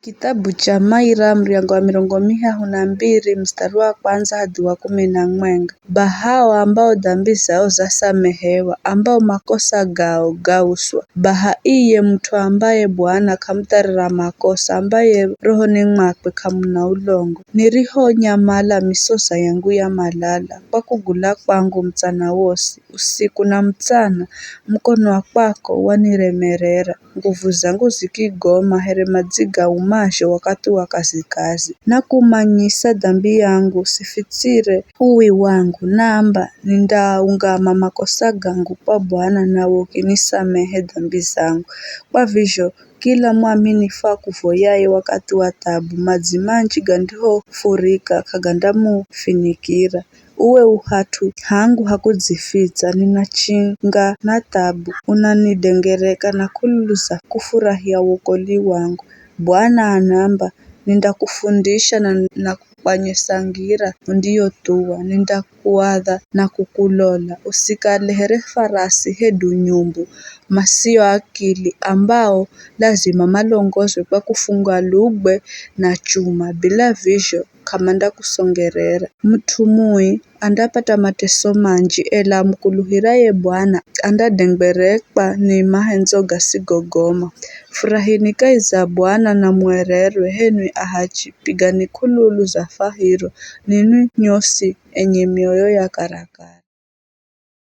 Kitabu cha Maira mriango wa 22 mstari wa kwanza hadi wa 14. Bahao ambao dhambi zao zasamehewa, ambao makosa gao gauswa. Baha iye mtu ambaye Bwana kamtarira makosa, ambaye rohoni mwakwe kamuna ulongo. Niriho nyamala misosa yangu ya malala, kwa kugula kwangu mchana wose, usiku na mchana, mkono wa kwako waniremerera. Nguvu zangu zikigoma, heremadziga umasho wakati wa kazi. Na kumanyisa dhambi yangu, sifitire uwi wangu, namba nindaungama makosa gangu kwa Bwana nawe ukinisamehe dhambi zangu. Kwa vivyo, kila mwaminifu akuvoyaye wakati wa taabu, maji manji gandiho furika kagandamu finikira. Uwe uhatu hangu hakudzificha, ninachinga na tabu, unanidengereka na kululusa kufurahia wokoli wangu. Bwana anamba, nindakufundisha na kupanyesangira, ndiyo tuwa, nindakuadha na kukulola. Usikalehere farasi hedu nyumbu, masio akili ambao lazima malongozwe kwa kufunga lugbe na chuma, bila visho kamanda kusongerera. Mtumui andapata mateso manji, ela mkuluhiraye Bwana andadengberekwa ni mahenzo gasigogoma. Furahini kaiza Bwana na mwererwe, henwi ahachi pigani kululu za fahiro, ninu nyosi enye mioyo ya karakara.